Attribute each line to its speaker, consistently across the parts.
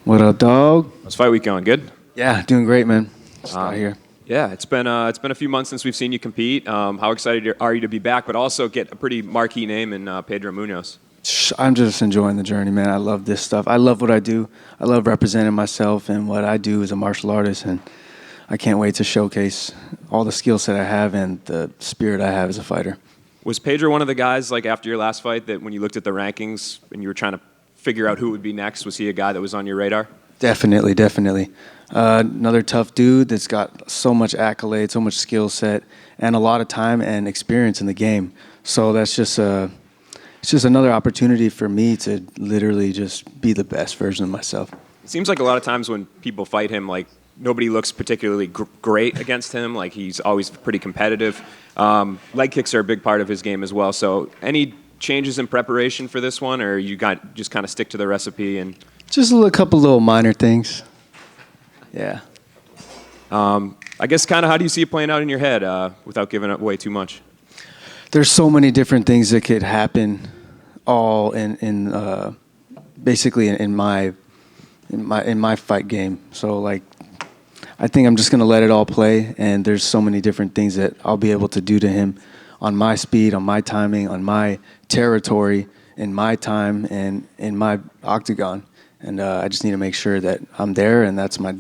Speaker 1: What up, dog?
Speaker 2: How's fight week going? Good?
Speaker 1: Yeah, doing great, man. Just out here.
Speaker 2: Yeah, it's been a few months since we've seen you compete. How excited are you to be back, but also get a pretty marquee name in Pedro Munhoz?
Speaker 1: I'm just enjoying the journey, man. I love this stuff. I love what I do. I love representing myself and what I do as a martial artist, and I can't wait to showcase all the skill set I have and the spirit I have as a fighter.
Speaker 2: Was Pedro one of the guys, like after your last fight, that when you looked at the rankings and you were trying to figure out who would be next, was he a guy that was on your radar?
Speaker 1: Definitely, definitely. Another tough dude that's got so much accolade, so much skill set, and a lot of time and experience in the game. So that's just it's just another opportunity for me to literally just be the best version of myself.
Speaker 2: It seems like a lot of times when people fight him, like nobody looks particularly great against him. Like he's always pretty competitive. Leg kicks are a big part of his game as well. So any changes in preparation for this one, or you got just kind of stick to the recipe and
Speaker 1: just a couple little minor things. Yeah.
Speaker 2: I guess kind of how do you see it playing out in your head without giving away too much?
Speaker 1: There's so many different things that could happen, all in basically in my fight game. So like, I think I'm just gonna let it all play, and there's so many different things that I'll be able to do to him on my speed, on my timing, on my territory, in my time, and in my octagon. And I just need to make sure that I'm there, and that's my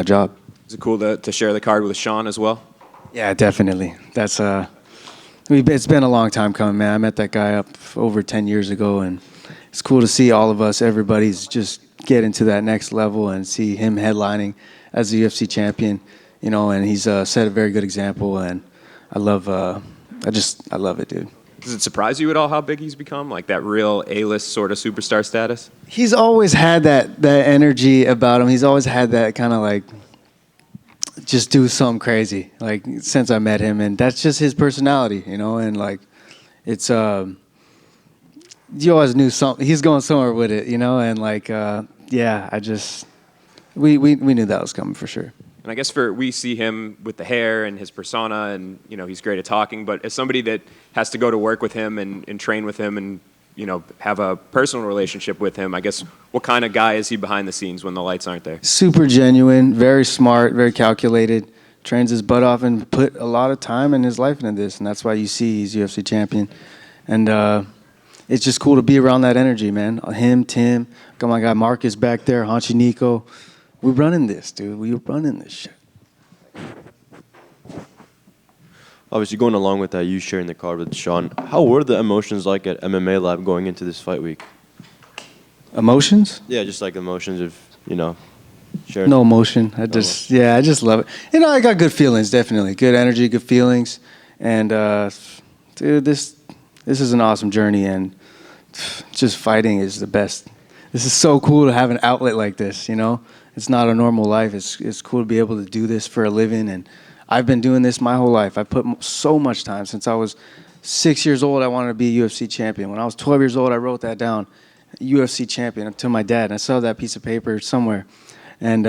Speaker 1: job.
Speaker 2: Is it cool to share the card with Sean as well?
Speaker 1: Yeah, definitely. That's it's been a long time coming, man. I met that guy up over 10 years ago, and it's cool to see all of us, everybody's just get into that next level and see him headlining as the UFC champion, you know, and he's set a very good example, and I love it, dude.
Speaker 2: Does it surprise you at all how big he's become? Like that real A-list sort of superstar status?
Speaker 1: He's always had that energy about him. He's always had that kind of like just do something crazy, like since I met him, and that's just his personality, you know. And like it's you always knew something. He's going somewhere with it, you know. And like yeah, we knew that was coming for sure.
Speaker 2: And I guess we see him with the hair and his persona, and you know he's great at talking. But as somebody that has to go to work with him and train with him and you know have a personal relationship with him, I guess what kind of guy is he behind the scenes when the lights aren't there? Super
Speaker 1: genuine, very smart, very calculated. Trains his butt off and put a lot of time in his life into this, and that's why you see he's UFC champion. And it's just cool to be around that energy, man. Him, Tim, got my guy Marcus back there, Hanchi Nico. We're running this, dude. We're running this shit.
Speaker 3: Obviously, going along with that, you sharing the card with Sean, how were the emotions like at MMA Lab going into this fight week?
Speaker 1: Emotions?
Speaker 3: Yeah, just like emotions of, you know, sharing.
Speaker 1: No emotion. I just love it. You know, I got good feelings, definitely. Good energy, good feelings. And, dude, this is an awesome journey, and just fighting is the best. This is so cool to have an outlet like this, you know? It's not a normal life. It's cool to be able to do this for a living, and I've been doing this my whole life. I put so much time. Since I was 6 years old, I wanted to be a UFC champion. When I was 12 years old, I wrote that down, UFC champion, to my dad. And I saw that piece of paper somewhere. And,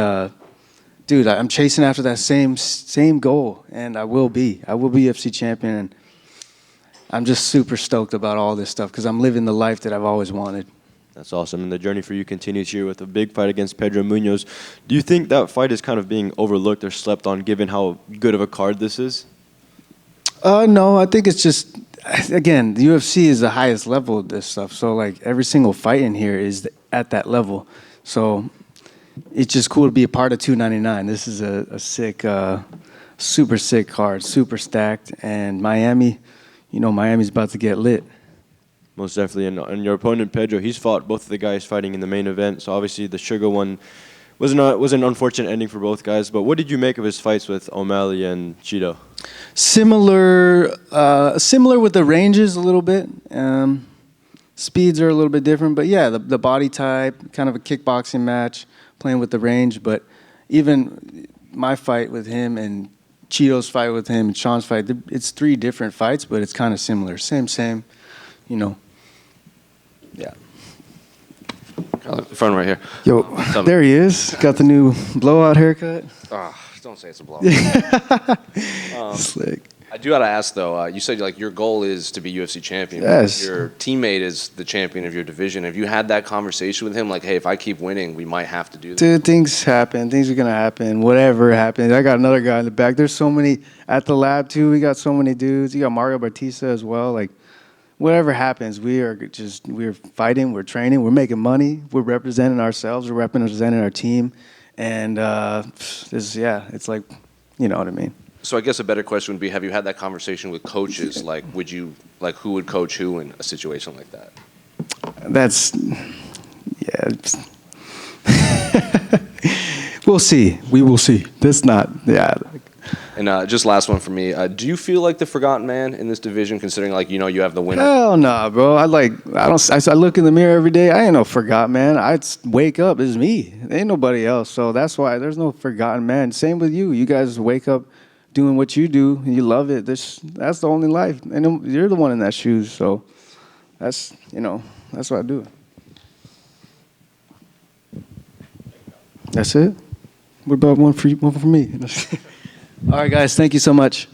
Speaker 1: dude, I'm chasing after that same goal, and I will be. I will be UFC champion, and I'm just super stoked about all this stuff because I'm living the life that I've always wanted.
Speaker 3: That's awesome. And the journey for you continues here with a big fight against Pedro Munhoz. Do you think that fight is kind of being overlooked or slept on given how good of a card this is?
Speaker 1: No, I think it's just, again, the UFC is the highest level of this stuff. So, like, every single fight in here is at that level. So it's just cool to be a part of 299. This is a sick, super sick card, super stacked. And Miami, you know, Miami's about to get lit.
Speaker 3: Most definitely. And your opponent, Pedro, he's fought both of the guys fighting in the main event. So obviously the Sugar one was an unfortunate ending for both guys. But what did you make of his fights with O'Malley and Cheeto?
Speaker 1: Similar with the ranges a little bit. Speeds are a little bit different. But yeah, the body type, kind of a kickboxing match, playing with the range. But even my fight with him and Cheeto's fight with him and Sean's fight, it's 3 different fights, but it's kind of similar. Same, you know. Yeah.
Speaker 4: Front right here.
Speaker 1: Yo, there he is. Got the new blowout haircut.
Speaker 4: Don't say it's a blowout.
Speaker 1: Slick.
Speaker 4: I do gotta ask though. You said like your goal is to be UFC champion.
Speaker 1: Yes.
Speaker 4: Your teammate is the champion of your division. Have you had that conversation with him? Like, hey, if I keep winning, we might have to do this.
Speaker 1: Dude, things happen. Things are gonna happen. Whatever happens. I got another guy in the back. There's so many at the lab too. We got so many dudes. You got Mario Batista as well. Like, whatever happens, we're fighting. We're training. We're making money. We're representing ourselves. We're representing our team. And it's like, you know what I mean.
Speaker 4: So I guess a better question would be: have you had that conversation with coaches? Like, who would coach who in a situation like that?
Speaker 1: We'll see. We will see. That's not, yeah.
Speaker 4: And just last one for me. Do you feel like the forgotten man in this division, considering like you have the winner?
Speaker 1: Hell nah, bro. I look in the mirror every day. I ain't no forgotten man. I wake up. It's me. Ain't nobody else. So that's why there's no forgotten man. Same with you. You guys wake up doing what you do, and you love it. That's the only life. And you're the one in that shoes. So that's what I do. That's it. What about one for me? All right, guys. Thank you so much.